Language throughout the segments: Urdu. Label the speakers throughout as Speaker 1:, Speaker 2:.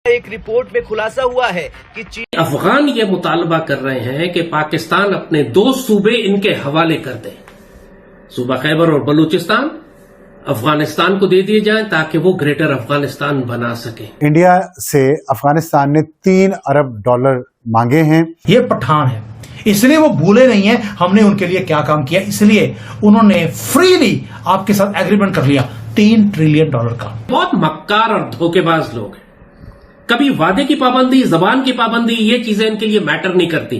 Speaker 1: ایک رپورٹ میں خلاصہ ہوا ہے کہ چین
Speaker 2: افغان یہ مطالبہ کر رہے ہیں کہ پاکستان اپنے 2 صوبے ان کے حوالے کر دے، صوبہ خیبر اور بلوچستان افغانستان کو دے دیے جائیں تاکہ وہ گریٹر افغانستان بنا سکے۔
Speaker 3: انڈیا سے افغانستان نے $3 ارب مانگے ہیں۔
Speaker 4: یہ پٹھان ہے، اس لیے وہ بھولے نہیں ہیں ہم نے ان کے لیے کیا کام کیا، اس لیے انہوں نے فریلی آپ کے ساتھ ایگریمنٹ کر لیا $3 ٹریلین کا۔
Speaker 2: بہت مکار اور دھوکے باز لوگ ہیں، کبھی وعدے کی پابندی، زبان کی پابندی، یہ چیزیں ان کے لیے میٹر نہیں کرتی۔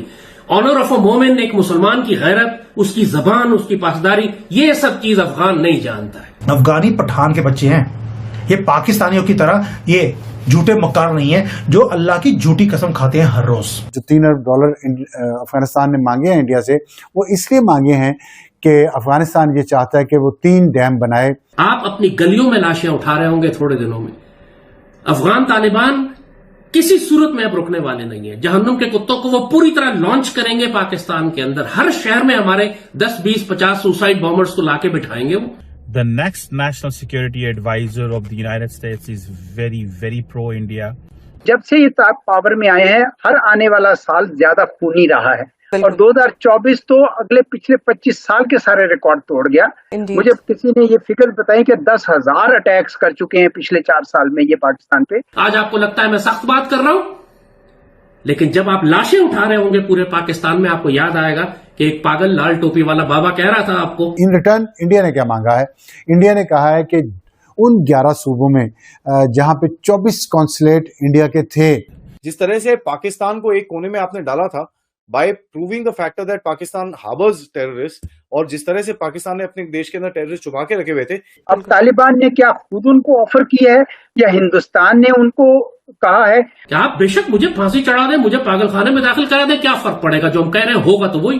Speaker 2: آنر آف اے مومن، ایک مسلمان کی غیرت، اس کی زبان، اس کی پاسداری، یہ سب چیز افغان نہیں جانتا ہے۔
Speaker 4: افغانی پٹھان کے بچے ہیں، یہ پاکستانیوں کی طرح یہ جھوٹے مکار نہیں ہیں جو اللہ کی جھوٹی قسم کھاتے ہیں ہر روز۔
Speaker 3: جو $3 ارب افغانستان نے مانگے ہیں انڈیا سے، وہ اس لیے مانگے ہیں کہ افغانستان یہ چاہتا ہے کہ وہ 3 ڈیم بنائے۔
Speaker 2: آپ اپنی گلیوں میں لاشیں اٹھا رہے ہوں گے تھوڑے دنوں میں۔ افغان طالبان کسی صورت میں اب رکنے والے نہیں ہیں۔ جہنم کے کتوں کو وہ پوری طرح لانچ کریں گے پاکستان کے اندر، ہر شہر میں ہمارے 10، 20، 50 سوسائڈ بامبرز کو لا کے بٹھائیں گے وہ۔
Speaker 5: The next national security advisor of the United States is very, very pro-India.
Speaker 6: جب سے یہ پاور میں آئے ہیں ہر آنے والا سال زیادہ خونی رہا ہے، اور 2024 تو اگلے پچھلے 25 سال کے سارے ریکارڈ توڑ گیا۔ مجھے کسی نے یہ فگر بتائی کہ 10,000 اٹیکس کر چکے ہیں پچھلے 4 سال میں یہ پاکستان پہ۔
Speaker 2: آج آپ کو لگتا ہے میں سخت بات کر رہا ہوں، لیکن جب آپ لاشیں اٹھا رہے ہوں گے پورے پاکستان میں، آپ کو یاد آئے گا کہ ایک پاگل لال ٹوپی والا بابا کہہ رہا تھا آپ کو۔
Speaker 3: ان ریٹرن انڈیا نے کیا مانگا ہے؟ انڈیا نے کہا ہے کہ ان 11 صوبوں میں جہاں پہ 24 کونسلیٹ انڈیا کے تھے،
Speaker 7: جس طرح سے پاکستان کو ایک کونے میں آپ نے ڈالا تھا by proving the factor that Pakistan harbours terrorist, اور جس طرح سے پاکستان نے اپنے دیش کے اندر ٹیررسٹ چھپا کے رکھے ہوئے تھے،
Speaker 6: اب طالبان نے کیا خود ان کو آفر کیا ہے یا ہندوستان نے ان کو کہا ہے
Speaker 2: کہ آپ بے شک مجھے پھانسی چڑھا دیں، مجھے پاگل خانے میں داخل کرا دیں، کیا فرق پڑے گا؟ جو ہم کہہ رہے ہیں ہوگا تو وہی۔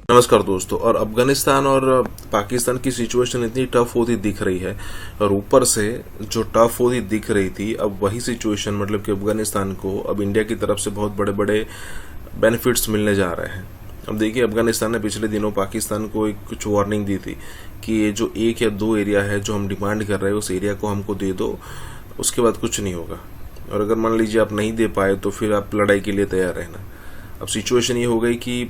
Speaker 8: نمسکار دوستو، اور افغانستان اور پاکستان کی سچویشن اتنی ٹف ہوتی دکھ رہی ہے، اور اوپر سے جو ٹف ہوتی دکھ رہی تھی، اب وہی سچویشن مطلب کہ افغانستان کو اب انڈیا کی طرف سے بہت بڑے بڑے بینیفٹس ملنے جا رہے ہیں۔ اب دیکھیے، افغانستان نے پچھلے دنوں پاکستان کو ایک کچھ وارننگ دی تھی کہ یہ جو 1 یا 2 ایریا ہے جو ہم ڈیمانڈ کر رہے ہیں، اس ایریا کو ہم کو دے دو، اس کے بعد کچھ نہیں ہوگا، اور اگر مان لیجیے آپ نہیں دے پائے تو پھر آپ لڑائی کے لیے تیار رہنا۔ اب سچویشن یہ ہو گئی کہ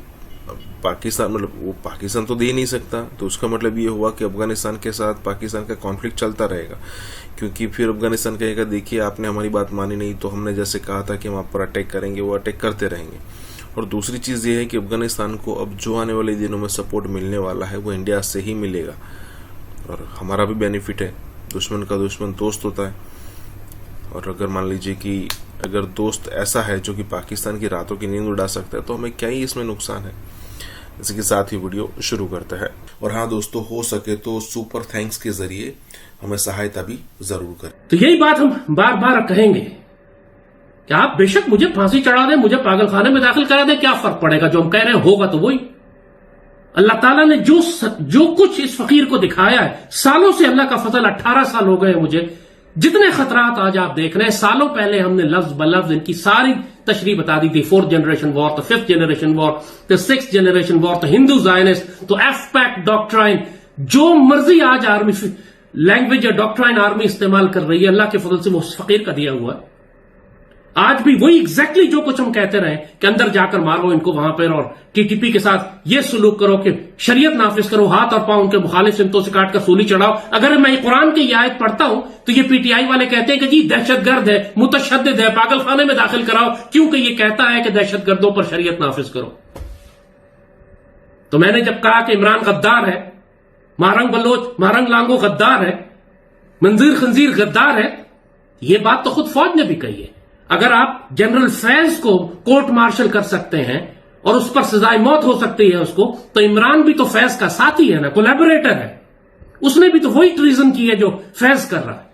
Speaker 8: پاکستان مطلب وہ پاکستان تو دے نہیں سکتا، تو اس کا مطلب یہ ہوا کہ افغانستان کے ساتھ پاکستان کا کانفلکٹ چلتا رہے گا، کیونکہ پھر افغانستان کہے گا دیکھیے آپ نے ہماری بات مانی نہیں، تو ہم نے جیسے کہا تھا کہ ہم آپ پر اٹیک کریں گے، وہ اٹیک کرتے رہیں گے۔ اور دوسری چیز یہ ہے کہ افغانستان کو اب جو آنے والے دنوں میں سپورٹ ملنے والا ہے وہ انڈیا سے ہی ملے گا، اور ہمارا بھی بینیفٹ ہے۔ دشمن کا دشمن دوست ہوتا ہے، اور اگر مان لیجیے کہ اگر دوست ایسا ہے جو کہ پاکستان کی راتوں کی نیند اڑا سکتا ہے تو ہمیں کیا ہی اس میں نقصان ہے۔ اسی کے ساتھ ہی ویڈیو شروع کرتا ہے، اور ہاں دوستو، ہو سکے تو سپر تھینکس کے ذریعے ہمیں سہایتا بھی ضرور کریں۔
Speaker 2: تو یہی بات ہم بار بار کہیں گے کہ آپ بے شک مجھے پھانسی چڑھا دیں، مجھے پاگل خانے میں داخل کرا دیں، کیا فرق پڑے گا؟ جو ہم کہہ رہے ہیں ہوگا تو وہی۔ اللہ تعالیٰ نے جو کچھ اس فقیر کو دکھایا ہے، سالوں سے اللہ کا فضل، 18 سال ہو گئے مجھے، جتنے خطرات آج آپ دیکھ رہے ہیں، سالوں پہلے ہم نے لفظ بلفظ ان کی ساری تشریح بتا دی تھی۔ 4th جنریشن وار، تو 5th جنریشن وار، تو 6th جنریشن وار، تو ہندو زائنسٹ، تو ایف پیک ڈاکٹرائن، جو مرضی آج آرمی لینگویج یا ڈاکٹرائن آرمی استعمال کر رہی ہے، اللہ کے فضل سے وہ اس فقیر کا دیا ہوا ہے۔ آج بھی وہی ایگزیکٹلی جو کچھ ہم کہتے رہے کہ اندر جا کر مارو ان کو وہاں پر، اور TTP کے ساتھ یہ سلوک کرو کہ شریعت نافذ کرو، ہاتھ اور پاؤں ان کے مخالف سمتوں سے کاٹ کر سولی چڑھاؤ۔ اگر میں قرآن کی یہ آیت پڑھتا ہوں تو یہ PTI والے کہتے ہیں کہ جی دہشت گرد ہے، متشدد ہے، پاگل خانے میں داخل کراؤ، کیونکہ یہ کہتا ہے کہ دہشت گردوں پر شریعت نافذ کرو۔ تو میں نے جب کہا کہ عمران غدار ہے، مارنگ بلوچ، مارنگ لانگو غدار ہے، منظیر خنزیر غدار ہے، یہ بات تو خود فوج نے بھی کہی ہے۔ اگر آپ جنرل فیض کو کورٹ مارشل کر سکتے ہیں اور اس پر سزائے موت ہو سکتی ہے اس کو، تو عمران بھی تو فیض کا ساتھی ہے نا، کولیبوریٹر ہے، اس نے بھی تو وہی ٹریزن کی ہے جو فیض کر رہا ہے۔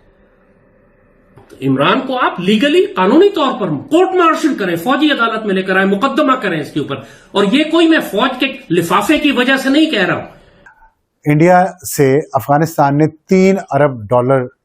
Speaker 2: تو عمران کو آپ لیگلی قانونی طور پر کورٹ مارشل کریں، فوجی عدالت میں لے کر آئیں، مقدمہ کریں اس کے اوپر، اور یہ کوئی میں فوج کے لفافے کی وجہ سے نہیں کہہ رہا ہوں۔
Speaker 3: انڈیا سے افغانستان نے $3 ارب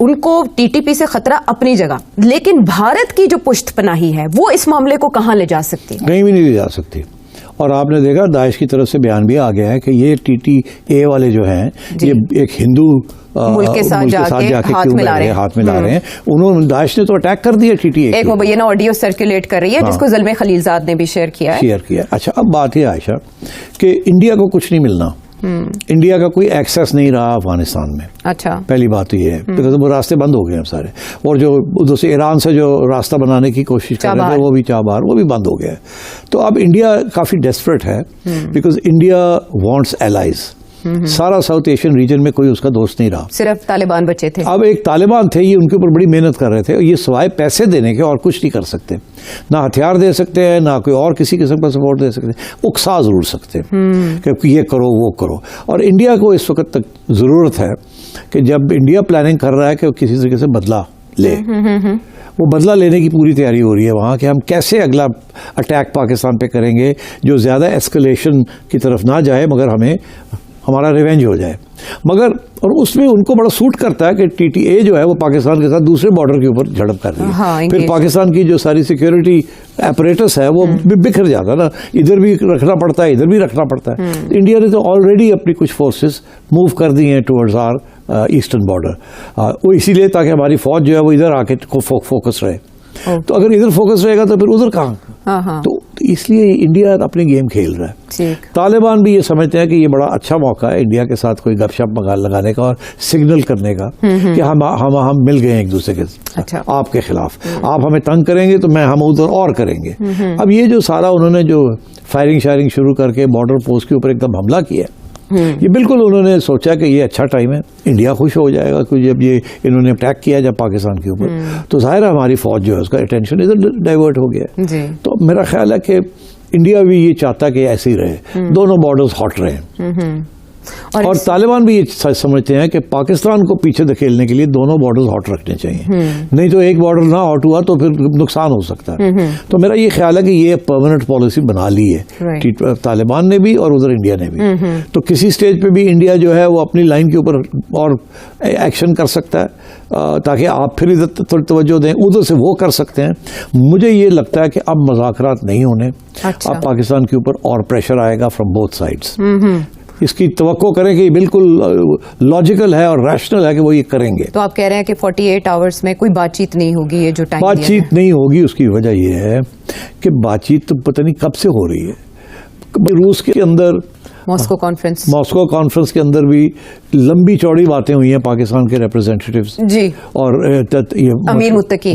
Speaker 9: ان کو TTP سے خطرہ اپنی جگہ، لیکن بھارت کی جو پشت پناہی ہے وہ اس معاملے کو کہاں لے جا سکتی؟
Speaker 10: کہیں بھی نہیں لے جا سکتی. اور آپ نے دیکھا داعش کی طرف سے بیان بھی آ گیا ہے کہ یہ TTA والے جو ہیں یہ ایک ہندو
Speaker 9: ملک کے ساتھ جا کے ہاتھ ملا رہے ہیں.
Speaker 10: انہوں نے داعش نے تو اٹیک کر دیا TTA.
Speaker 9: ایک مبینہ آڈیو سرکولیٹ کر رہی ہے جس کو زلمے خلیلزاد نے بھی شیئر کیا.
Speaker 10: اچھا اب بات یہ عائشہ کہ انڈیا کو کچھ نہیں ملنا، انڈیا کا کوئی ایکسیس نہیں رہا افغانستان میں. اچھا پہلی بات تو یہ ہے کہ وہ راستے بند ہو گئے ہیں سارے، اور جو ادھر سے ایران سے جو راستہ بنانے کی کوشش کر رہے تھے وہ بھی چابہار وہ بھی بند ہو گیا ہے. تو اب انڈیا کافی ڈیسپریٹ ہے بیکاز انڈیا وانٹس ایلائز. سارا ساؤتھ ایشین ریجن میں کوئی اس کا دوست نہیں رہا، صرف
Speaker 9: طالبان بچے تھے.
Speaker 10: اب ایک طالبان تھے، یہ ان کے اوپر بڑی محنت کر رہے تھے، یہ سوائے پیسے دینے کے اور کچھ نہیں کر سکتے، نہ ہتھیار دے سکتے ہیں، نہ کوئی اور کسی قسم کا سپورٹ دے سکتے ہیں، اکسا ضرور سکتے ہیں کہ یہ کرو وہ کرو. اور انڈیا کو اس وقت تک ضرورت ہے کہ جب انڈیا پلاننگ کر رہا ہے کہ وہ کسی طریقے سے بدلہ لے، وہ بدلہ لینے کی پوری تیاری ہو رہی ہے وہاں کہ ہم کیسے اگلا اٹیک پاکستان پہ کریں گے جو زیادہ ایسکلیشن کی طرف نہ جائے مگر ہمارا ریونج ہو جائے. مگر اور اس میں ان کو بڑا سوٹ کرتا ہے کہ TTA جو ہے وہ پاکستان کے ساتھ دوسرے بارڈر کے اوپر جھڑپ کر رہی ہے. پھر پاکستان کی جو ساری سیکیورٹی ایپریٹس ہے وہ بکھر جاتا ہے نا، ادھر بھی رکھنا پڑتا ہے ادھر بھی رکھنا پڑتا ہے. انڈیا نے تو آلریڈی اپنی کچھ فورسز موو کر دی ہیں ٹورڈز آر ایسٹرن بارڈر، وہ اسی لیے تاکہ ہماری فوج جو ہے وہ ادھر آ کے فوکس رہے. تو اگر ادھر فوکس رہے گا تو پھر ادھر کہاں؟ تو اس لیے انڈیا اپنی گیم کھیل رہا ہے. طالبان بھی یہ سمجھتے ہیں کہ یہ بڑا اچھا موقع ہے انڈیا کے ساتھ کوئی گپ شپ لگانے کا اور سگنل کرنے کا کہ ہم مل گئے ہیں ایک دوسرے کے آپ کے خلاف، آپ ہمیں تنگ کریں گے تو ہم ادھر اور کریں گے. اب یہ جو سارا انہوں نے جو فائرنگ شائرنگ شروع کر کے بارڈر پوسٹ کے اوپر ایک دم حملہ کیا، یہ بالکل انہوں نے سوچا کہ یہ اچھا ٹائم ہے، انڈیا خوش ہو جائے گا کہ جب یہ انہوں نے اٹیک کیا جب پاکستان کے اوپر تو ظاہر ہے ہماری فوج جو ہے اس کا اٹینشن ادھر ڈائیورٹ ہو گیا. تو میرا خیال ہے کہ انڈیا بھی یہ چاہتا کہ ایسے ہی رہے، دونوں بارڈرز ہاٹ رہے. اور طالبان بھی یہ سمجھتے ہیں کہ پاکستان کو پیچھے دھکیلنے کے لیے دونوں بارڈرز ہاٹ رکھنے چاہیے، نہیں تو ایک بارڈر نہ ہاٹ ہوا تو پھر نقصان ہو سکتا ہے. تو میرا یہ خیال ہے کہ یہ پرماننٹ پالیسی بنا لی ہے طالبان نے بھی اور ادھر انڈیا نے بھی. تو کسی سٹیج پہ بھی انڈیا جو ہے وہ اپنی لائن کے اوپر اور ایکشن کر سکتا ہے تاکہ آپ پھر ادھر تھوڑی توجہ دیں، ادھر سے وہ کر سکتے ہیں. مجھے یہ لگتا ہے کہ اب مذاکرات نہیں ہونے، اب پاکستان کے اوپر اور پریشر آئے گا فرام بوتھ سائڈز. اس کی توقع کریں کہ یہ بالکل لاجیکل ہے اور ریشنل ہے کہ وہ یہ کریں گے.
Speaker 9: تو آپ کہہ رہے ہیں کہ 48 آورز میں کوئی بات چیت نہیں ہوگی، یہ جو ٹائم
Speaker 10: بات چیت نہیں ہوگی اس کی وجہ یہ ہے کہ بات چیت تو پتہ نہیں کب سے ہو رہی ہے. روس کے اندر
Speaker 9: ماسکو
Speaker 10: کانفرنس کے اندر بھی لمبی چوڑی باتیں ہوئی ہیں پاکستان کے ریپرزینٹیٹیوز اور
Speaker 9: امیر متقی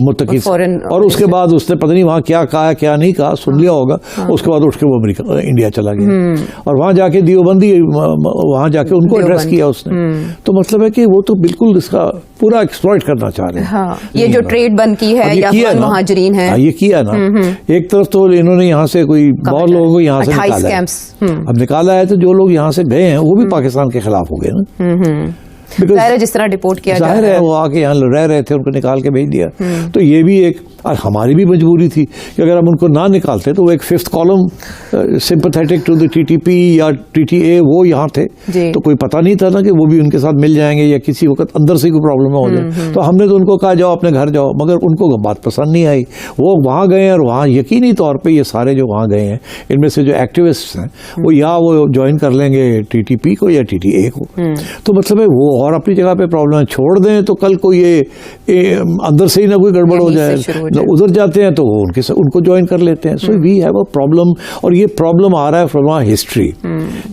Speaker 10: اور اس کے بعد اس نے پتہ نہیں وہاں کیا کہا کیا نہیں کہا، سن لیا ہوگا. اس کے بعد اٹھ کے وہ انڈیا چلا گیا اور وہاں جا کے دیوبندی وہاں جا کے ان کو ایڈریس کیا اس نے. تو مطلب ہے کہ وہ تو بالکل اس کا پورا ایکسپلائٹ کرنا چاہ رہے ہیں.
Speaker 9: یہ جو ٹریڈ بند کی ہے یا افغان مہاجرین ہیں
Speaker 10: یہ کیا نا، ایک طرف تو انہوں نے یہاں سے کوئی بہت لوگوں کو یہاں سے اب نکالا ہے، تو جو لوگ یہاں سے گئے ہیں وہ بھی پاکستان کے خلاف ہو گئے نا.
Speaker 9: جس طرح ڈپورٹ کیا
Speaker 10: ظاہر ہے وہ آ کے یہاں رہ رہے تھے، ان کو نکال کے بھیج دیا. تو یہ بھی ایک ہماری بھی مجبوری تھی کہ اگر ہم ان کو نہ نکالتے تو وہ ایک fifth column sympathetic to the TTP یا TTA وہ یہاں تھے، تو کوئی پتہ نہیں تھا نا کہ وہ بھی ان کے ساتھ مل جائیں گے یا کسی وقت اندر سے کوئی پرابلم ہو جائے. تو ہم نے تو ان کو کہا جاؤ اپنے گھر جاؤ، مگر ان کو بات پسند نہیں آئی. وہ وہاں گئے اور وہاں یقینی طور پہ یہ سارے جو وہاں گئے ہیں ان میں سے جو ایکٹیوسٹ ہیں وہ یا وہ جوائن کر لیں گے TTP کو یا TTA کو. تو مطلب ہے وہ اور اپنی جگہ پہ پرابلم چھوڑ دیں تو کل کو یہ اندر سے ہی نہ کوئی گڑبڑ ہو جائے، ادھر جاتے ہیں تو ان کو جوائن کر لیتے ہیں. سو وی ہیو اے پرابلم، اور یہ پرابلم آ رہا ہے فرام ہسٹری.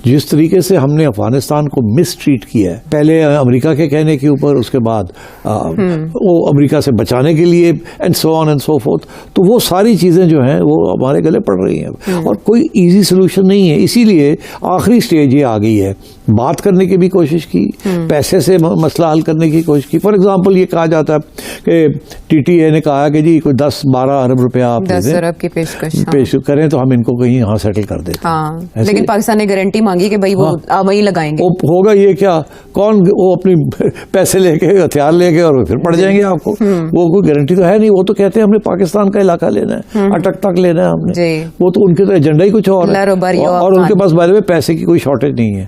Speaker 10: جس طریقے سے ہم نے افغانستان کو مس ٹریٹ کیا ہے، پہلے امریکہ کے کہنے کے اوپر، اس کے بعد وہ امریکہ سے بچانے کے لیے and so on and so forth, تو وہ ساری چیزیں جو ہیں وہ ہمارے گلے پڑ رہی ہیں اور کوئی ایزی سولوشن نہیں ہے. اسی لیے آخری سٹیج یہ آ گئی ہے، بات کرنے کی بھی کوشش کی، پیسے سے مسئلہ حل کرنے کی کوشش کی. فار ایگزامپل یہ کہا جاتا ہے کہ TTA نے کہا کہ جی کوئی 10-12 ارب روپیہ آپ
Speaker 9: 10 ارب کی
Speaker 10: پیش کریں تو ہم ان کو کہیں یہاں سیٹل کر دیتے
Speaker 9: ہیں. لیکن پاکستان نے گارنٹی مانگی کہ بھائی وہ وہیں لگائیں گے.
Speaker 10: ہوگا یہ کیا، کون وہ اپنی پیسے لے کے ہتھیار لے کے اور پھر پڑ جائیں گے آپ کو. وہ کوئی گارنٹی تو ہے نہیں. وہ تو کہتے ہیں ہم نے پاکستان کا علاقہ لینا ہے، اٹک تک لینا ہے ہم نے. وہ تو ان کے تو ایجنڈا ہی کچھ اور ہے، اور ان کے پاس بارے میں پیسے کی کوئی شارٹیج نہیں ہے.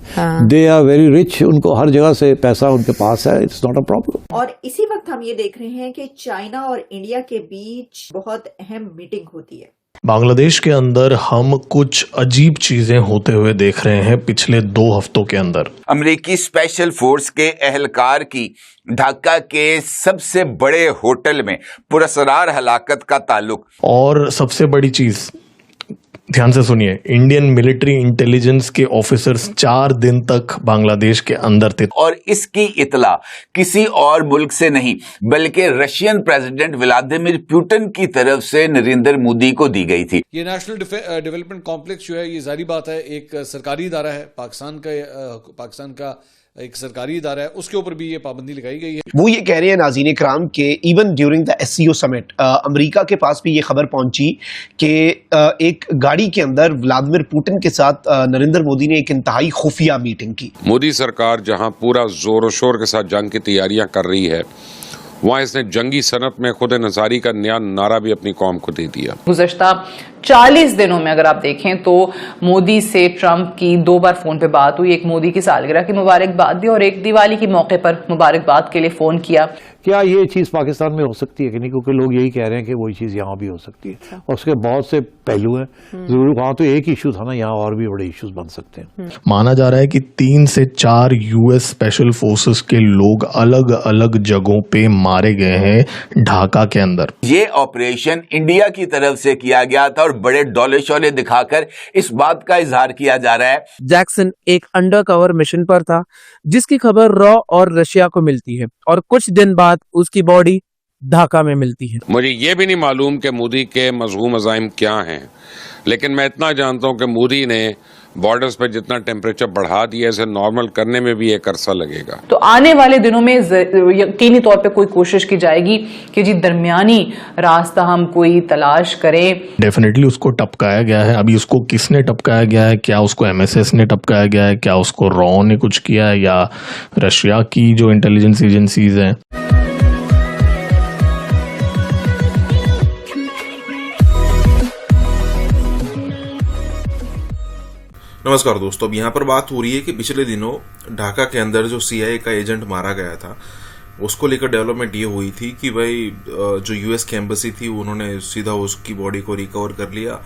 Speaker 10: دے آر ویری رچ، ان کو ہر جگہ سے پیسہ پیسہ ان کے پاس ہے, اٹس ناٹ اے پرابلم.
Speaker 11: اور اسی وقت ہم یہ دیکھ رہے ہیں کہ چائنا اور انڈیا کے بیچ بہت اہم میٹنگ ہوتی ہے.
Speaker 12: بنگلہ دیش کے اندر ہم کچھ عجیب چیزیں ہوتے ہوئے دیکھ رہے ہیں پچھلے 2 ہفتوں کے اندر.
Speaker 13: امریکی اسپیشل فورس کے اہلکار کی ڈھاکہ کے سب سے بڑے ہوٹل میں پراسرار ہلاکت کا تعلق.
Speaker 12: اور سب سے بڑی چیز دھیان سے سنیے, انڈین ملٹری انٹیلیجنس کے آفیسرز 4 دن تک بنگلہ دیش کے اندر تھے,
Speaker 13: اور اس کی اطلاع کسی اور ملک سے نہیں بلکہ رشین پریزیڈنٹ ولادیمیر پوٹن کی طرف سے نریندر مودی کو دی گئی تھی.
Speaker 14: یہ نیشنل ڈیولپمنٹ کمپلیکس جو ہے یہ ظاہری بات ہے ایک سرکاری ادارہ ہے, پاکستان کا ایک سرکاری ادارہ ہے, اس کے اوپر بھی یہ پابندی لگائی گئی ہے.
Speaker 15: وہ یہ کہہ رہے ہیں ناظرین اکرام کہ ایون ڈیورنگ دا SCO سمٹ امریکہ کے پاس بھی یہ خبر پہنچی کہ ایک گاڑی کے اندر ولادیمیر پوٹن کے ساتھ نریندر مودی نے ایک انتہائی خفیہ میٹنگ کی.
Speaker 16: مودی سرکار جہاں پورا زور و شور کے ساتھ جنگ کی تیاریاں کر رہی ہے, وہاں اس نے جنگی صنعت میں خود انحصاری کا نیا نعرہ بھی اپنی قوم کو دے دیا.
Speaker 17: گزشتہ 40 دنوں میں اگر آپ دیکھیں تو مودی سے ٹرمپ کی 2 بار فون پہ بات ہوئی, ایک مودی کی سالگرہ کی مبارکباد دی اور ایک دیوالی کے موقع پر مبارکباد کے لیے فون کیا.
Speaker 10: کیا یہ چیز پاکستان میں ہو سکتی ہے کہ نہیں, کیونکہ لوگ یہی کہہ رہے ہیں کہ وہی چیز یہاں بھی ہو سکتی ہے, اور اس کے بہت سے پہلو ہیں. ضرور وہاں تو ایک ایشو تھا نا, یہاں اور بھی بڑے ایشوز بن سکتے ہیں.
Speaker 12: مانا جا رہا ہے کہ 3 سے 4 US اسپیشل فورسز کے لوگ الگ الگ جگہوں پہ مارے گئے ہیں ڈھاکہ کے اندر.
Speaker 13: یہ آپریشن انڈیا کی طرف سے کیا گیا تھا اور بڑے ڈولے شولے دکھا کر اس بات کا اظہار کیا جا رہا ہے.
Speaker 18: جیکسن ایک انڈر کور مشن پر تھا جس کی خبر را اور رشیا کو ملتی ہے, اور کچھ دن بعد اس کی باڈی ڈھاکہ میں ملتی ہے.
Speaker 16: مجھے یہ بھی نہیں معلوم کہ مودی کے مذموم عزائم کیا ہیں, لیکن میں اتنا جانتا ہوں کہ مودی نے بارڈرز پہ جتنا ٹیمپریچر بڑھا دیا اسے نارمل کرنے میں بھی ایک عرصہ لگے گا.
Speaker 17: تو آنے والے دنوں میں یقینی طور پہ کوئی کوشش کی جائے گی کہ جی درمیانی راستہ ہم کوئی تلاش کریں.
Speaker 12: ڈیفینیٹلی اس کو ٹپکایا گیا ہے. ابھی اس کو کس نے ٹپکایا گیا ہے, کیا اس کو MSS نے ٹپکایا گیا ہے, کیا اس کو را نے کچھ کیا ہے, یا رشیا کی جو انٹیلیجنس ایجنسیز ہیں.
Speaker 8: نمسکار دوستو, اب یہاں پر بات ہو رہی ہے کہ پچھلے دنوں ڈھاکہ کے اندر جو CIA کا ایجنٹ مارا گیا تھا اس کو لے کر ڈیولپمنٹ یہ ہوئی تھی کہ بھائی جو US کی ایمبیسی تھی انہوں نے سیدھا اس کی باڈی کو ریکور کر لیا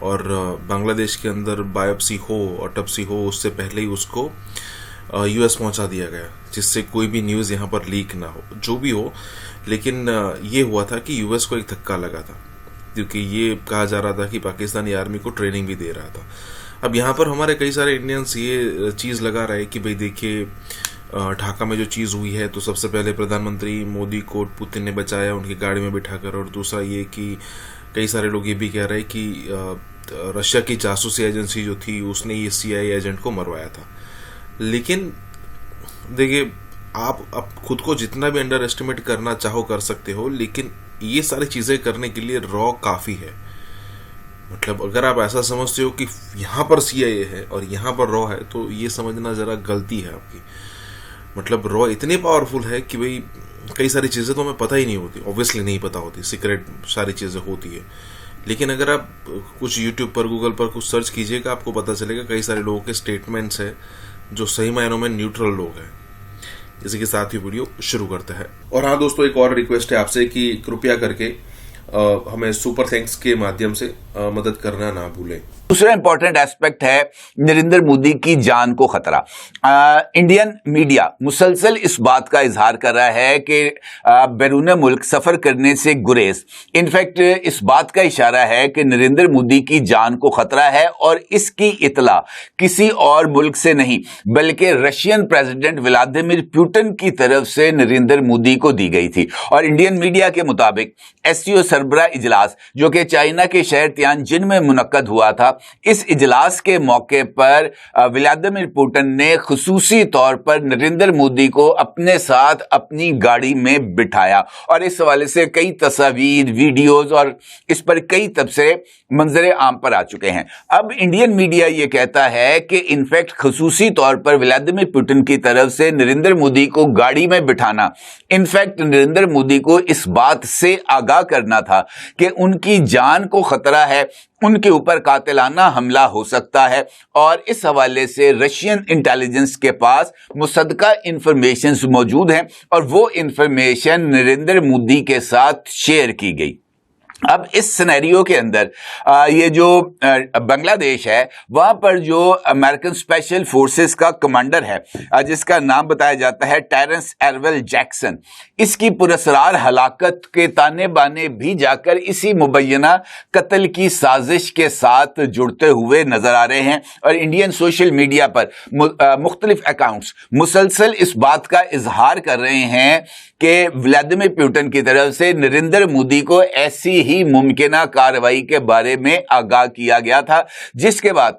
Speaker 8: اور بنگلہ دیش کے اندر بایوپسی ہو آٹوپسی ہو اس سے پہلے ہی اس کو US پہنچا دیا گیا, جس سے کوئی بھی نیوز یہاں پر لیک نہ ہو. جو بھی ہو, لیکن یہ ہوا تھا کہ US کو ایک دھکا لگا تھا, کیونکہ یہ کہا جا رہا تھا کہ پاکستانی آرمی کو ٹریننگ بھی دے رہا تھا. اب یہاں پر ہمارے کئی سارے انڈینس یہ چیز لگا رہے کہ بھئی دیکھیے ڈھاکہ میں جو چیز ہوئی ہے تو سب سے پہلے پردھان منتری مودی کو پوتن نے بچایا ان کی گاڑی میں بٹھا کر, اور دوسرا یہ کہ کئی سارے لوگ یہ بھی کہہ رہے کہ رشیا کی جاسوسی ایجنسی جو تھی اس نے یہ CIA ایجنٹ کو مروایا تھا. لیکن دیکھیے آپ اب خود کو جتنا بھی انڈر ایسٹیمیٹ کرنا چاہو کر سکتے ہو, لیکن یہ ساری چیزیں کرنے کے لیے را کافی ہے. مطلب اگر آپ ایسا سمجھتے ہو کہ یہاں پر CIA ہے اور یہاں پر را ہے تو یہ سمجھنا ذرا غلطی ہے آپ کی. مطلب را اتنی پاورفل ہے کہ بھئی کئی ساری چیزیں تو ہمیں پتہ ہی نہیں ہوتی, اوبویسلی نہیں پتہ ہوتی, سیکرٹ ساری چیزیں ہوتی ہے. لیکن اگر آپ کچھ یوٹیوب پر گوگل پر کچھ سرچ کیجئے گا آپ کو پتہ چلے گا کئی سارے لوگوں کے سٹیٹمنٹس ہیں جو صحیح معنوں میں نیوٹرل لوگ ہیں. اسی کے ساتھ ہی ویڈیو شروع کرتا ہے. اور ہاں دوستو, ایک اور ریکویسٹ ہے آپ سے کہ کرپیا کر کے ہمیں سپر تھینکس کے مادھیم سے مدد کرنا نہ بھولیں.
Speaker 13: دوسرا امپورٹنٹ ایسپیکٹ ہے نریندر مودی کی جان کو خطرہ. انڈین میڈیا مسلسل اس بات کا اظہار کر رہا ہے کہ بیرون ملک سفر کرنے سے گریز. انفیکٹ اس بات کا اشارہ ہے کہ نریندر مودی کی جان کو خطرہ ہے اور اس کی اطلاع کسی اور ملک سے نہیں بلکہ رشین پریزیڈنٹ ولادیمیر پوٹن کی طرف سے نریندر مودی کو دی گئی تھی. اور انڈین میڈیا کے مطابق SCO سربراہ اجلاس جو کہ چائنا کے شہر تیانجن میں منعقد ہوا تھا, اس اجلاس کے موقع پر ولادیمیر پوٹن نے خصوصی طور پر نریندر مودی کو اپنے ساتھ اپنی گاڑی میں بٹھایا, اور اس حوالے سے کئی تصاویر, ویڈیوز اور اس پر کئی تبصرے منظر عام پر آ چکے ہیں. اب انڈین میڈیا یہ کہتا ہے کہ انفیکٹ خصوصی طور پر ولادیمیر پوٹن کی طرف سے نریندر مودی کو گاڑی میں بٹھانا انفیکٹ نریندر مودی کو اس بات سے آگاہ کرنا تھا کہ ان کی جان کو خطرہ ہے ان کے اوپر قاتلانہ حملہ ہو سکتا ہے، اور اس حوالے سے رشین انٹیلیجنس کے پاس مصدقہ انفارمیشنز موجود ہیں اور وہ انفارمیشن نریندر مودی کے ساتھ شیئر کی گئی۔ اب اس سینیریو کے اندر یہ جو بنگلہ دیش ہے وہاں پر جو امریکن اسپیشل فورسز کا کمانڈر ہے جس کا نام بتایا جاتا ہے ٹیرنس ایرول جیکسن، اس کی پراسرار ہلاکت کے تانے بانے بھی جا کر اسی مبینہ قتل کی سازش کے ساتھ جڑتے ہوئے نظر آ رہے ہیں، اور انڈین سوشل میڈیا پر مختلف اکاؤنٹس مسلسل اس بات کا اظہار کر رہے ہیں کہ ولادیمیر پوٹن کی طرف سے نریندر مودی کو ایسی ہی ممکنہ کارروائی کے بارے میں آگاہ کیا گیا تھا، جس کے بعد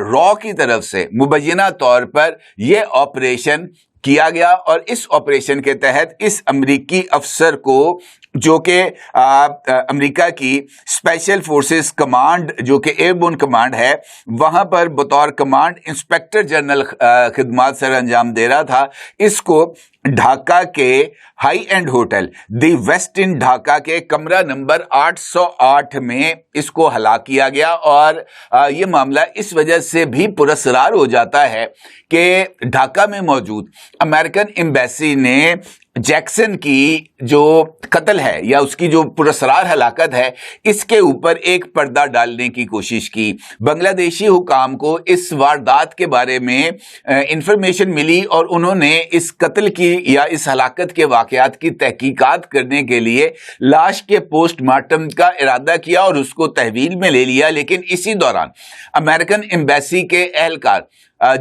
Speaker 13: را کی طرف سے مبینہ طور پر یہ آپریشن کیا گیا، اور اس آپریشن کے تحت اس امریکی افسر کو جو کہ امریکہ کی اسپیشل فورسز کمانڈ جو کہ ایئر بون کمانڈ ہے وہاں پر بطور کمانڈ انسپیکٹر جنرل خدمات سر انجام دے رہا تھا، اس کو ڈھاکہ کے high end hotel the Westin Dhaka کے کمرہ نمبر 808 میں اس کو ہلاک کیا گیا، اور یہ معاملہ اس وجہ سے بھی پراسرار ہو جاتا ہے کہ ڈھاکہ میں موجود امریکن ایمبیسی نے جیکسن کی جو قتل ہے یا اس کی جو پراسرار ہلاکت ہے اس کے اوپر ایک پردہ ڈالنے کی کوشش کی۔ بنگلہ دیشی حکام کو اس واردات کے بارے میں انفارمیشن ملی اور انہوں نے اس قتل کی یا اس ہلاکت کے واقعات کی تحقیقات کرنے کے لیے لاش کے پوسٹ مارٹم کا ارادہ کیا اور اس کو تحویل میں لے لیا، لیکن اسی دوران امریکن ایمبیسی کے اہلکار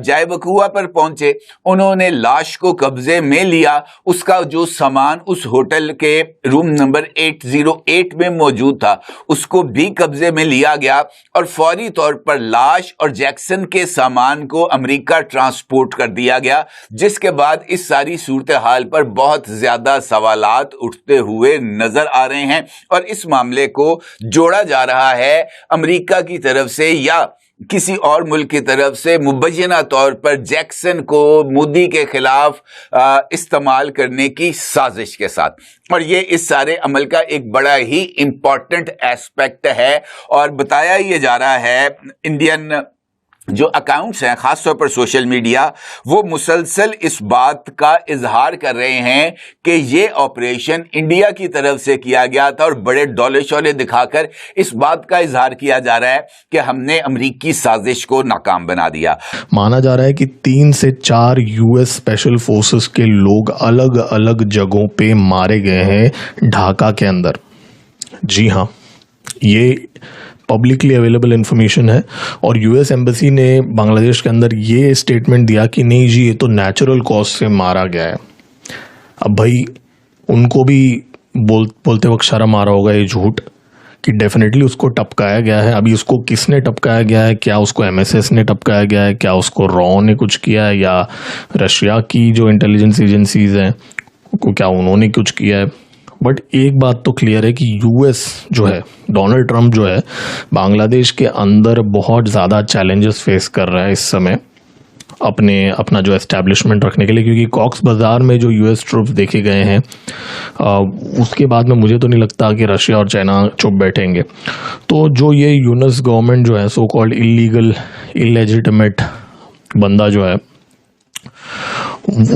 Speaker 13: جائے وقوع پر پہنچے، انہوں نے لاش کو قبضے میں لیا، اس کا جو سامان اس ہوٹل کے روم نمبر 808 میں موجود تھا اس کو بھی قبضے میں لیا گیا، اور فوری طور پر لاش اور جیکسن کے سامان کو امریکہ ٹرانسپورٹ کر دیا گیا، جس کے بعد اس ساری صورتحال پر بہت زیادہ سوالات اٹھتے ہوئے نظر آ رہے ہیں، اور اس معاملے کو جوڑا جا رہا ہے امریکہ کی طرف سے یا کسی اور ملک کی طرف سے مبینہ طور پر جیکسن کو مودی کے خلاف استعمال کرنے کی سازش کے ساتھ، اور یہ اس سارے عمل کا ایک بڑا ہی امپورٹنٹ ایسپیکٹ ہے، اور بتایا یہ جا رہا ہے انڈین جو اکاؤنٹس ہیں خاص طور پر سوشل میڈیا وہ مسلسل اس بات کا اظہار کر رہے ہیں کہ یہ آپریشن انڈیا کی طرف سے کیا گیا تھا، اور بڑے ڈولے شولے دکھا کر اس بات کا اظہار کیا جا رہا ہے کہ ہم نے امریکی سازش کو ناکام بنا دیا۔
Speaker 12: مانا جا رہا ہے کہ 3 سے 4 US اسپیشل فورسز کے لوگ الگ الگ جگہوں پہ مارے گئے ہیں ڈھاکہ کے اندر۔ جی ہاں، یہ پبلکلی اویلیبل انفارمیشن ہے، اور US ایمبیسی نے بنگلہ دیش کے اندر یہ اسٹیٹمنٹ دیا کہ نہیں جی یہ تو نیچرل کاز سے مارا گیا ہے۔ اب بھائی ان کو بھی بولتے وقت شرم آ رہا ہوگا یہ جھوٹ کہ ڈیفینیٹلی اس کو ٹپکایا گیا ہے۔ ابھی اس کو کس نے ٹپکایا گیا ہے؟ کیا اس کو MSS نے ٹپکایا گیا ہے؟ کیا اس کو را نے کچھ کیا ہے؟ یا رشیا کی جو انٹیلیجنس ایجنسیز ہیں کیا انہوں نے کچھ کیا ہے؟ بٹ ایک بات تو کلیئر ہے کہ US جو ہے ڈونلڈ ٹرمپ جو ہے بنگلہ دیش کے اندر بہت زیادہ چیلنجز فیس کر رہا ہے اس سمے اپنا جو اسٹیبلشمنٹ رکھنے کے لیے، کیونکہ کاکس بازار میں جو US ٹروپس دیکھے گئے ہیں اس کے بعد میں مجھے تو نہیں لگتا کہ رشیا اور چائنا چپ بیٹھیں گے۔ تو جو یہ یونس گورنمنٹ جو ہے سو کالڈ انلیجیٹمیٹ بندہ جو ہے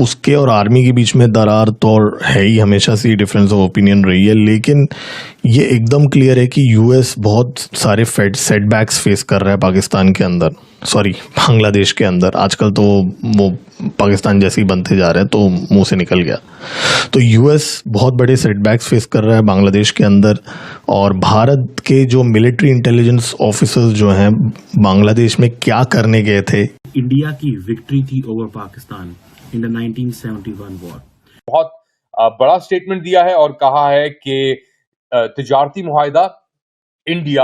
Speaker 12: اس کے اور آرمی کے بیچ میں درار تو ہے ہی، ہمیشہ سے ڈفرینس آف اوپینین رہی ہے، لیکن یہ ایک دم کلیئر ہے کہ US بہت سارے سیٹ بیکس فیس کر رہا ہے پاکستان کے اندر، بنگلہ دیش کے اندر۔ آج کل تو وہ پاکستان جیسے ہی بنتے جا رہے ہیں تو منہ سے نکل گیا۔ تو US بہت بڑے سیٹ بیکس فیس کر رہا ہے بنگلہ دیش کے اندر، اور بھارت کے جو ملٹری انٹیلیجنس آفیسرز جو ہیں بنگلہ دیش میں کیا کرنے گئے تھے۔
Speaker 2: انڈیا کی وکٹری تھی over Pakistan in the 1971 war۔
Speaker 19: بہت بڑا اسٹیٹمنٹ دیا ہے اور کہا ہے کہ تجارتی معاہدہ انڈیا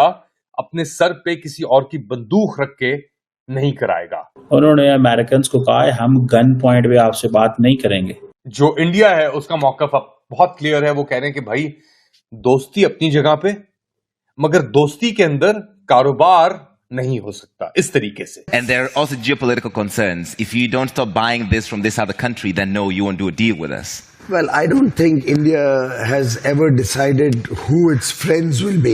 Speaker 19: اپنے سر پہ کسی اور کی بندوق رکھ کے نہیں کرائے گا۔
Speaker 5: انہوں نے امریکنز کو کہا ہے ہم گن پوائنٹ پہ آپ سے بات نہیں کریں گے۔
Speaker 19: جو انڈیا ہے اس کا موقف اب بہت کلیئر ہے، وہ کہہ رہے ہیں کہ بھائی دوستی اپنی جگہ پہ، مگر دوستی کے اندر کاروبار نہیں ہو سکتا اس طریقے سے۔
Speaker 20: And there are also geopolitical concerns. If you don't stop buying this from this other country, then no, you won't do a deal with us. Well, I don't think India has ever decided who its friends will be.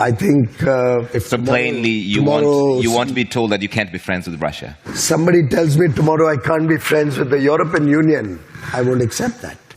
Speaker 20: I think if
Speaker 21: so plainly you want to be told that you can't be friends with Russia.
Speaker 20: Somebody tells me tomorrow I can't be friends with the European Union, I won't accept that.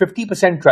Speaker 19: 50%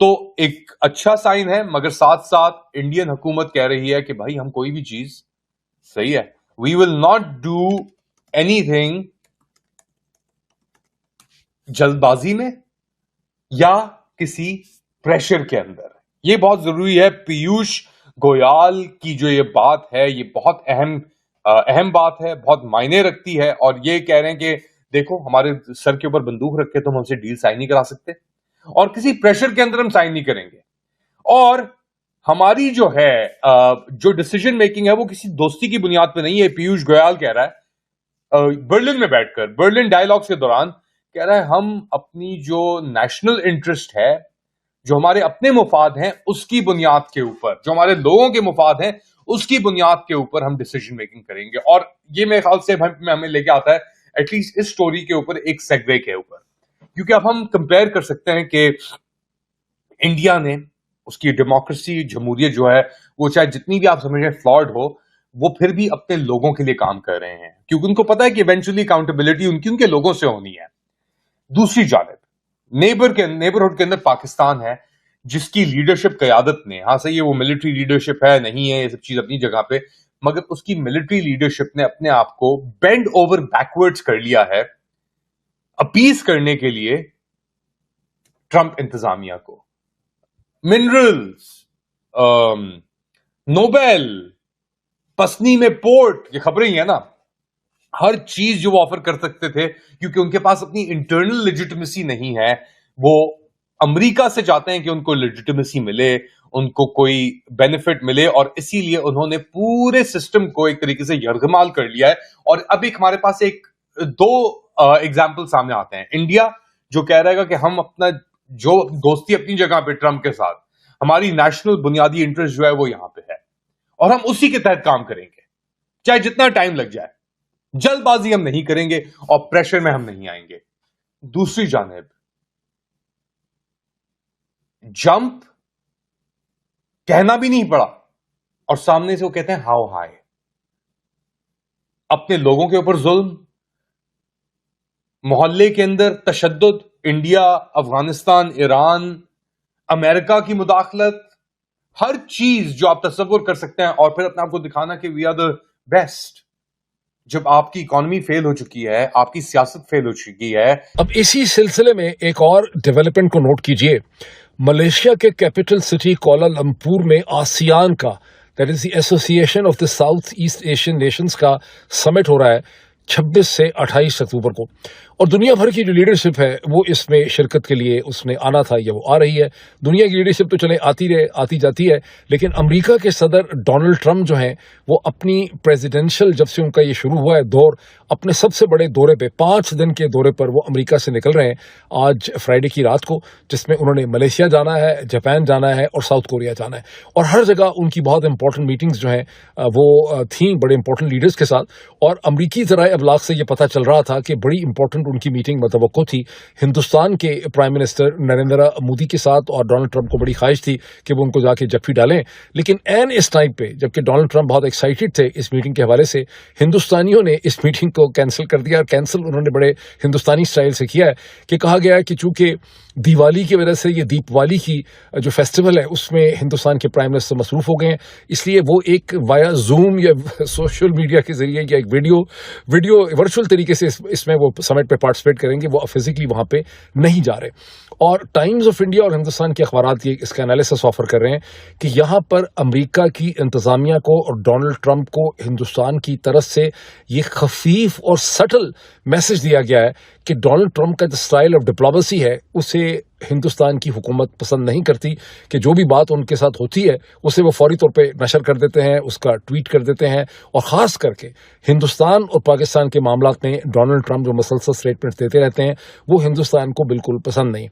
Speaker 19: تو ایک اچھا سائن ہے، مگر ساتھ ساتھ انڈین حکومت کہہ رہی ہے کہ بھائی ہم کوئی بھی چیز صحیح ہے، we will not do anything جلد بازی میں یا کسی پریشر کے اندر. یہ بہت ضروری ہے. پیوش گویال کی جو یہ بات ہے یہ بہت اہم بات ہے، بہت معنی رکھتی ہے، اور یہ کہہ رہے ہیں کہ دیکھو ہمارے سر کے اوپر بندوق رکھ کے تم ہم سے ڈیل سائن نہیں کرا سکتے، اور کسی پریشر کے اندر ہم سائن نہیں کریں گے. اور ہماری جو ہے جو ڈیسیجن میکنگ ہے وہ کسی دوستی کی بنیاد پہ نہیں ہے. پیوش گویال کہہ رہا ہے برلن میں بیٹھ کر، برلن ڈائیلاگز کے دوران کہہ رہا ہے ہم اپنی جو نیشنل انٹرسٹ ہے، جو ہمارے اپنے مفاد ہیں اس کی بنیاد کے اوپر، جو ہمارے لوگوں کے مفاد ہیں اس کی بنیاد کے اوپر ہم ڈیسیجن میکنگ کریں گے. اور یہ میرے خیال سے ہمیں لے کے آتا ہے ایٹ لیسٹ اس سٹوری کے اوپر ایک سیگوے کے اوپر، کیونکہ اب ہم کمپیئر کر سکتے ہیں کہ انڈیا نے اس کی ڈیموکریسی، جمہوریت جو ہے وہ چاہے جتنی بھی آپ سمجھیں فلاڈ ہو، وہ پھر بھی اپنے لوگوں کے لیے کام کر رہے ہیں، کیونکہ ان کو پتا ہے کہ ایونچولی اکاؤنٹیبلٹی ان کے لوگوں سے ہونی ہے. دوسری جانب نیبرہڈ کے اندر پاکستان ہے جس کی لیڈرشپ قیادت نے، ہاں صحیح ہے وہ ملٹری لیڈرشپ ہے نہیں ہے، یہ سب چیز اپنی جگہ پہ، مگر اس کی ملٹری لیڈرشپ نے اپنے آپ کو بینڈ اوور بیکورڈز کر لیا ہے اپیز کرنے کے لیے ٹرمپ انتظامیہ کو. منرلز، نوبل، پسنی میں پورٹ، یہ خبریں ہی ہیں نا، ہر چیز جو وہ آفر کر سکتے تھے کیونکہ ان کے پاس اپنی انٹرنل لیجٹمیسی نہیں ہے. وہ امریکہ سے چاہتے ہیں کہ ان کو لیجٹمیسی ملے، ان کو کوئی بینیفٹ ملے، اور اسی لیے انہوں نے پورے سسٹم کو ایک طریقے سے یرغمال کر لیا ہے. اور اب ایک ہمارے پاس دو ایگزامپل سامنے آتے ہیں. انڈیا جو کہہ رہے گا کہ ہم اپنا جو دوستی اپنی جگہ پہ ٹرمپ کے ساتھ، ہماری نیشنل بنیادی انٹرسٹ جو ہے وہ یہاں پہ ہے اور ہم اسی کے تحت کام کریں گے چاہے جتنا ٹائم لگ جائے، جلد بازی ہم نہیں کریں گے اور پریشر میں ہم نہیں آئیں گے. دوسری جانب جمپ کہنا بھی نہیں پڑا اور سامنے سے وہ کہتے ہیں ہاؤ ہائی. اپنے لوگوں کے اوپر ظلم، محلے کے اندر تشدد، انڈیا، افغانستان، ایران، امریکہ کی مداخلت، ہر چیز جو آپ تصور کر سکتے ہیں، اور پھر اپنے آپ کو دکھانا کہ وی آر دا بیسٹ. جب آپ کی اکانومی فیل ہو چکی ہے، آپ کی سیاست فیل ہو چکی ہے.
Speaker 22: اب اسی سلسلے میں ایک اور ڈیولپمنٹ کو نوٹ کیجئے. ملیشیا کے کیپٹل سٹی کوالالمپور میں آسیان کا، دیٹ از دی ایسوسی ایشن of the south East Asian nations کا سمٹ ہو رہا ہے 26 سے 28 اکتوبر کو، اور دنیا بھر کی جو لیڈرشپ ہے وہ اس میں شرکت کے لیے اس نے آنا تھا یا وہ آ رہی ہے. دنیا کی لیڈرشپ تو چلے آتی جاتی ہے، لیکن امریکہ کے صدر ڈونلڈ ٹرمپ جو ہیں وہ اپنی پریزیڈینشل، جب سے ان کا یہ شروع ہوا ہے دور، اپنے سب سے بڑے دورے پہ 5 دن کے دورے پر وہ امریکہ سے نکل رہے ہیں آج فرائیڈے کی رات کو، جس میں انہوں نے ملیشیا جانا ہے، جاپان جانا ہے اور ساؤتھ کوریا جانا ہے. اور ہر جگہ ان کی بہت امپورٹنٹ میٹنگز جو ہیں وہ تھیں بڑے امپورٹنٹ لیڈرز کے ساتھ. اور امریکی ذرائع ابلاغ سے یہ پتہ چل رہا تھا کہ بڑی امپورٹنٹ ان کی میٹنگ متوقع تھی ہندوستان کے پرائم منسٹر نریندر مودی کے ساتھ، اور ڈونلڈ ٹرمپ کو بڑی خواہش تھی کہ وہ ان کو جا کے جپفی ڈالیں. لیکن این اس ٹائم پہ جبکہ ڈونلڈ ٹرمپ بہت ایکسائٹڈ تھے اس میٹنگ کے حوالے سے، ہندوستانیوں نے اس میٹنگ کو کینسل کر دیا. اور کینسل انہوں نے بڑے ہندوستانی سٹائل سے کیا ہے کہ کہا گیا ہے کہ چونکہ دیوالی کی وجہ سے، یہ دیپوالی کی جو فیسٹیول ہے اس میں ہندوستان کے پرائم منسٹر مصروف ہو گئے ہیں، اس لیے وہ ایک وایا زوم یا سوشل میڈیا کے ذریعے یا ایک ویڈیو ورچوئل طریقے سے اس میں وہ سمٹ پہ پارٹیسپیٹ کریں گے، وہ فزیکلی وہاں پہ نہیں جا رہے. اور ٹائمز آف انڈیا اور ہندوستان کے اخبارات یہ اس کا انالیسس آفر کر رہے ہیں کہ یہاں پر امریکہ کی انتظامیہ کو اور ڈونلڈ ٹرمپ کو ہندوستان کی طرف سے یہ خفیف اور سٹل میسج دیا گیا ہے کہ ڈونلڈ ٹرمپ کا جو اسٹائل آف ڈپلومیسی ہے اسے ہندوستان کی حکومت پسند نہیں کرتی، کہ جو بھی بات ان کے ساتھ ہوتی ہے اسے وہ فوری طور پہ نشر کر دیتے ہیں، اس کا ٹویٹ کر دیتے ہیں. اور خاص کر کے ہندوستان اور پاکستان کے معاملات میں ڈونلڈ ٹرمپ جو مسلسل اسٹیٹمنٹ دیتے رہتے ہیں وہ ہندوستان کو بالکل پسند نہیں.